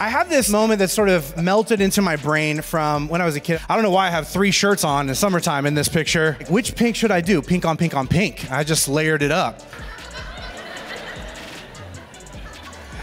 I have this moment that sort of melted into my brain from when I was a kid. I don't know why I have 3 shirts on in summertime in this picture. Which pink should I do? Pink on pink on pink. I just layered it up.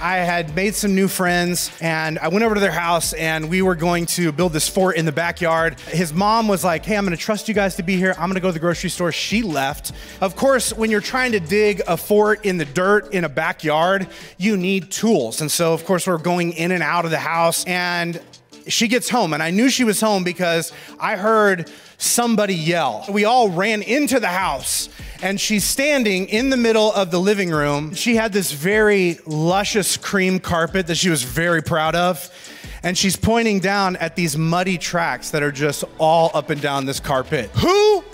I had made some new friends and I went over to their house and we were going to build this fort in the backyard. His mom was like, hey, I'm gonna trust you guys to be here. I'm gonna go to the grocery store. She left. Of course, when you're trying to dig a fort in the dirt in a backyard, you need tools. And so of course we're going in and out of the house and she gets home and I knew she was home because I heard somebody yell. We all ran into the house and she's standing in the middle of the living room. She had this very luscious cream carpet that she was very proud of. And she's pointing down at these muddy tracks that are just all up and down this carpet. Who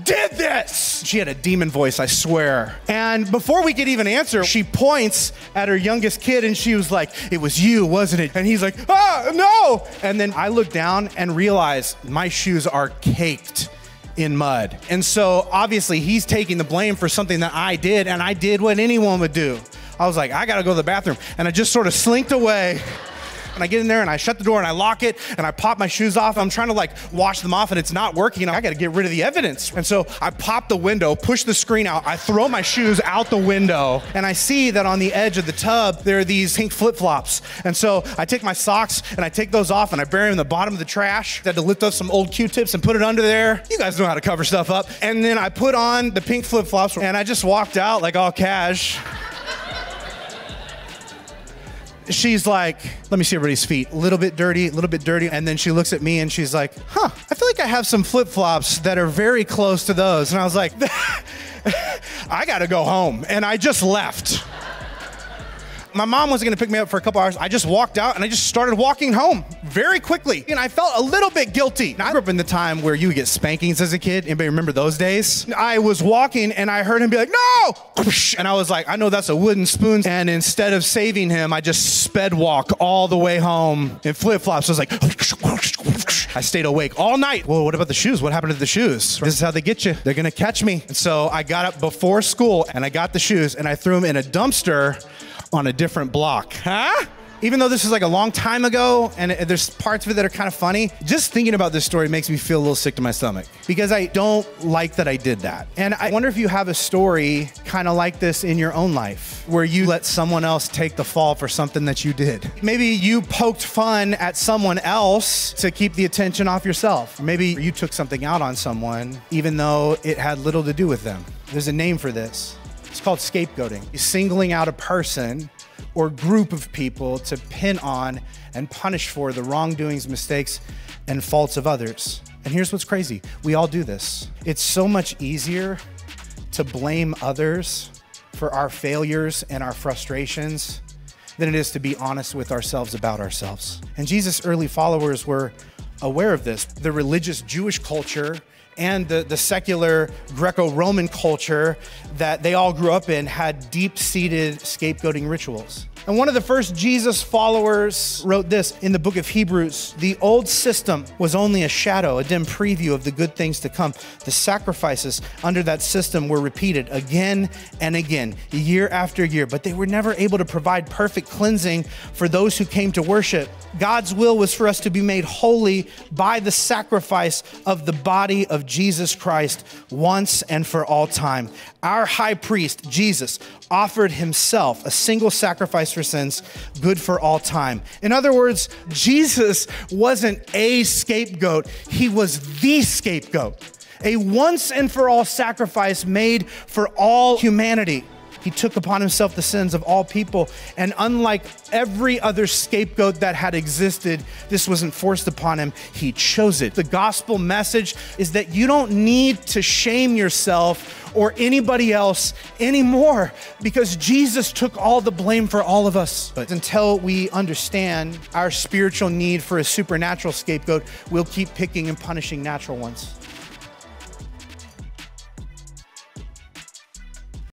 did this? She had a demon voice, I swear. And before we could even answer, she points at her youngest kid and she was like, it was you, wasn't it? And he's like, ah, no. And then I looked down and realized my shoes are caked in mud. And so obviously he's taking the blame for something that I did, and I did what anyone would do. I was like, I gotta go to the bathroom. And I just sort of slinked away. And I get in there and I shut the door and I lock it and I pop my shoes off. I'm trying to like wash them off and it's not working. I gotta get rid of the evidence. And so I pop the window, push the screen out, I throw my shoes out the window and I see that on the edge of the tub, there are these pink flip-flops. And so I take my socks and I take those off and I bury them in the bottom of the trash. I had to lift up some old Q-tips and put it under there. You guys know how to cover stuff up. And then I put on the pink flip-flops and I just walked out like all cash. She's like, let me see everybody's feet. A little bit dirty, a little bit dirty. And then she looks at me and she's like, huh, I feel like I have some flip-flops that are very close to those. And I was like, I gotta go home. And I just left. My mom wasn't gonna pick me up for a couple hours. I just walked out and I just started walking home very quickly. And I felt a little bit guilty. Now, I grew up in the time where you would get spankings as a kid. Anybody remember those days? I was walking and I heard him be like, no! And I was like, I know that's a wooden spoon. And instead of saving him, I just sped walk all the way home in flip-flops. I was like, I stayed awake all night. Well, what about the shoes? What happened to the shoes? This is how they get you. They're gonna catch me. And so I got up before school and I got the shoes and I threw them in a dumpster on a different block. Huh? Even though this is like a long time ago and there's parts of it that are kind of funny, just thinking about this story makes me feel a little sick to my stomach because I don't like that I did that. And I wonder if you have a story kind of like this in your own life where you let someone else take the fall for something that you did. Maybe you poked fun at someone else to keep the attention off yourself. Maybe you took something out on someone even though it had little to do with them. There's a name for this. It's called scapegoating. You're singling out a person or group of people to pin on and punish for the wrongdoings, mistakes, and faults of others. And here's what's crazy. We all do this. It's so much easier to blame others for our failures and our frustrations than it is to be honest with ourselves about ourselves. And Jesus' early followers were aware of this. The religious Jewish culture and the secular Greco-Roman culture that they all grew up in had deep-seated scapegoating rituals. And one of the first Jesus followers wrote this in the book of Hebrews: the old system was only a shadow, a dim preview of the good things to come. The sacrifices under that system were repeated again and again, year after year, but they were never able to provide perfect cleansing for those who came to worship. God's will was for us to be made holy by the sacrifice of the body of Jesus Christ once and for all time. Our high priest, Jesus, offered himself a single sacrifice for sins, good for all time. In other words, Jesus wasn't a scapegoat, he was the scapegoat. A once and for all sacrifice made for all humanity. He took upon himself the sins of all people. And unlike every other scapegoat that had existed, this wasn't forced upon him. He chose it. The gospel message is that you don't need to shame yourself or anybody else anymore because Jesus took all the blame for all of us. But until we understand our spiritual need for a supernatural scapegoat, we'll keep picking and punishing natural ones.